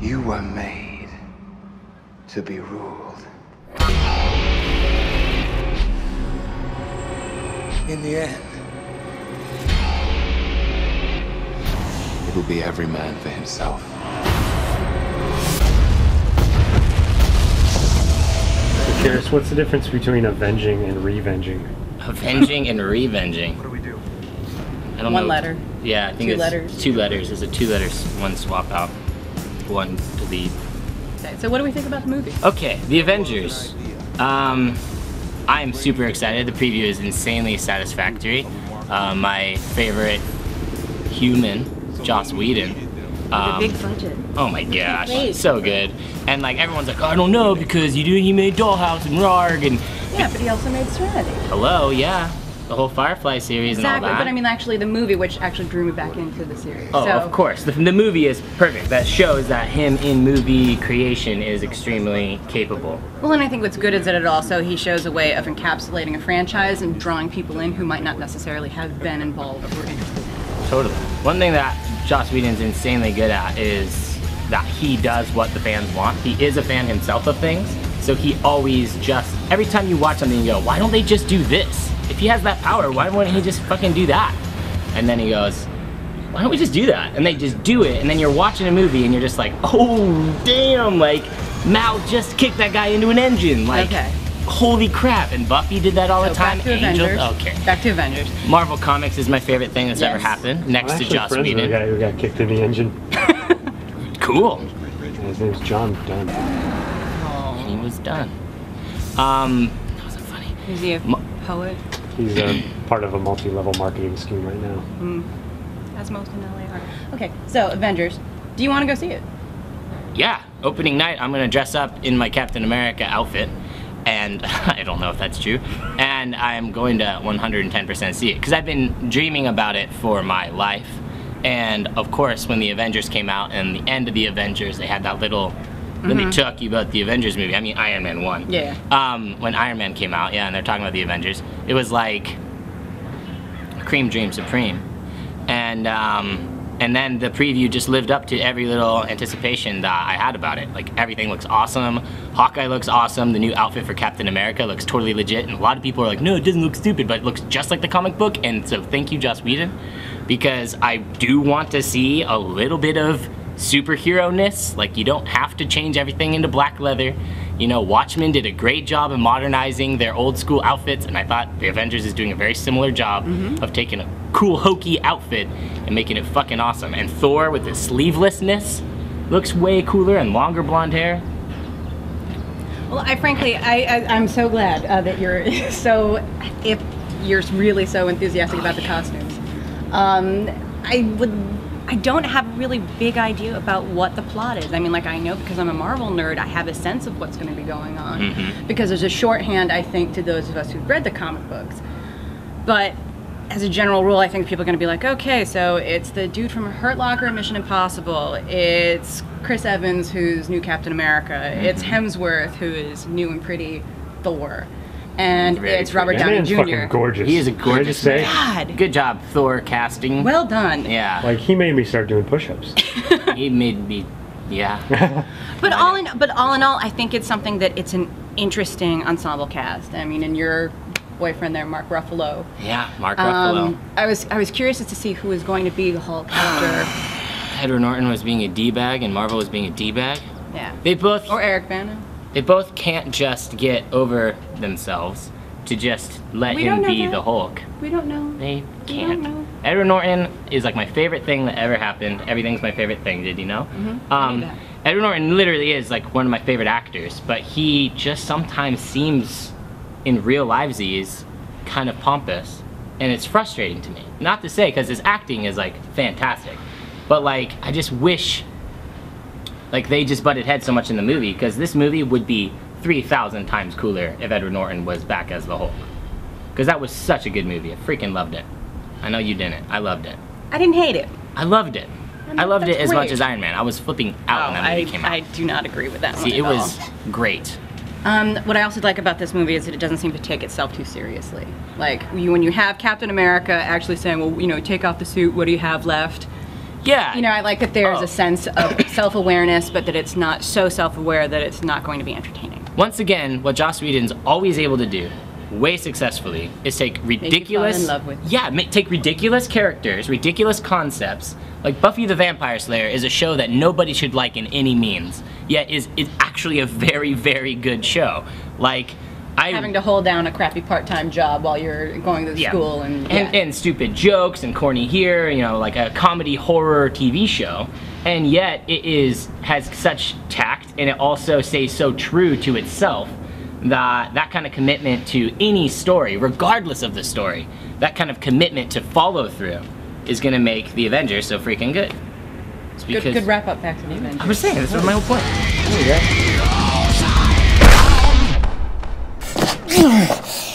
You were made to be ruled. In the end, it'll be every man for himself. I'm curious, what's the difference between avenging and revenging? Avenging and revenging. What do we do? I don't One know. letter. Yeah, I think Two it's letters. 2 letters. Is it 2 letters? One swap out. One delete. Okay, so what do we think about the movie? Okay, the Avengers. I am super excited. The preview is insanely satisfactory. My favorite human, Joss Whedon. The big budget. Oh my gosh, Wait. so good. And like everyone's like, oh, I don't know because he made Dollhouse and Rarg and Yeah, but he also made Serenity. hello, yeah, the whole Firefly series and all Exactly, that. but I mean actually the movie, which actually drew me back into the series. Oh, so, of course. The movie is perfect. That shows that him in movie creation is extremely capable. Well, and I think what's good is that he shows a way of encapsulating a franchise and drawing people in who might not necessarily have been involved or interested in it. Totally. One thing that Joss Whedon's insanely good at is that he does what the fans want. He is a fan himself of things, so he always just, every time you watch something, you go, why don't they just do this? If he has that power, why wouldn't he just fucking do that? And then he goes, why don't we just do that? And they just do it, and then you're watching a movie and you're just like, oh, damn, like, Mal just kicked that guy into an engine. Like, Okay. holy crap. And Buffy did that all the time. Back to Angel, Avengers. okay. Back to Avengers. Marvel Comics is my favorite thing that's ever Yes. happened, next I'm to actually Joss friends with a Whedon. guy who got kicked in the engine. Cool. His name's John Dunn. And he was done. That wasn't funny. Is he a poet? He's part of a multi-level marketing scheme right now. As most in LA are. Okay, so Avengers. Do you want to go see it? Yeah, opening night, I'm gonna dress up in my Captain America outfit, and I don't know if that's true, and I'm going to 110% see it, because I've been dreaming about it for my life. And of course, when the Avengers came out, and the end of the Avengers, they had that little, let me talk to you about the Avengers movie, I mean Iron Man 1. Yeah. When Iron Man came out, yeah, and they're talking about the Avengers, it was like cream dream supreme. And then the preview just lived up to every little anticipation that I had about it. Like, everything looks awesome, Hawkeye looks awesome, the new outfit for Captain America looks totally legit, and a lot of people are like, no, it doesn't look stupid, but it looks just like the comic book, and so thank you, Joss Whedon, because I do want to see a little bit of superhero-ness. Like, you don't have to change everything into black leather. You know, Watchmen did a great job of modernizing their old school outfits, and I thought the Avengers is doing a very similar job of taking a cool, hokey outfit and making it fucking awesome. And Thor with his sleevelessness looks way cooler, and longer blonde hair. Well, I'm so glad that you're if you're really so enthusiastic about the costumes. I don't have a really big idea about what the plot is. I mean, like, I know because I'm a Marvel nerd, I have a sense of what's going to be going on. Because there's a shorthand, I think, to those of us who've read the comic books. But as a general rule, I think people are going to be like, okay, so it's the dude from Hurt Locker and Mission Impossible. It's Chris Evans, who's new Captain America. It's Hemsworth, who is new and pretty Thor. And Very it's Robert That Downey man's Jr. fucking gorgeous. He is a Can I gorgeous just say? man. God, Good job, Thor casting. well done. Yeah, Like, he made me start doing push-ups. he made me, yeah. But all in all, I think it's something that it's an interesting ensemble cast. I mean, and your boyfriend there, Mark Ruffalo. Yeah, Mark Ruffalo. I was curious as to see who was going to be the Hulk after. Edward Norton was being a D-bag and Marvel was being a D-bag. Yeah. They both Or Eric Bana. They both can't just get over themselves to just let We him don't know be that. the Hulk. We don't know. They We can't. don't know. Edward Norton is like my favorite thing that ever happened. Everything's my favorite thing, did you know? I knew that. Edward Norton literally is like one of my favorite actors, but he just sometimes seems in real livesies kind of pompous, and it's frustrating to me. Not to say, because his acting is like fantastic, but like I just wish like they just butted heads so much in the movie, because this movie would be 3,000 times cooler if Edward Norton was back as the Hulk. Because that was such a good movie. I freaking loved it. I know you didn't. I loved it. I didn't hate it. I loved it. I loved it That's as much great. as Iron Man. I was flipping out when that movie came out. I do not agree with that one See, at it all. was great. What I also like about this movie is that it doesn't seem to take itself too seriously. Like, when you have Captain America actually saying, well, you know, take off the suit, what do you have left? Yeah. You know, I like that there's a sense of self-awareness, but that it's not so self-aware that it's not going to be entertaining. Once again, what Joss Whedon's always able to do, way successfully, is take ridiculous... Make you fall in love with. Yeah, take ridiculous characters, ridiculous concepts. Like Buffy the Vampire Slayer is a show that nobody should like in any means, yet is actually a very, very good show. Like, having to hold down a crappy part-time job while you're going to school and stupid jokes and corny here, you know, like a comedy horror TV show, and yet it has such tact, and it also stays so true to itself that kind of commitment to any story, regardless of the story, that kind of commitment to follow through is gonna make the Avengers so freaking good. It's because good wrap up back to the Avengers. I was saying, this was my whole point. There you go.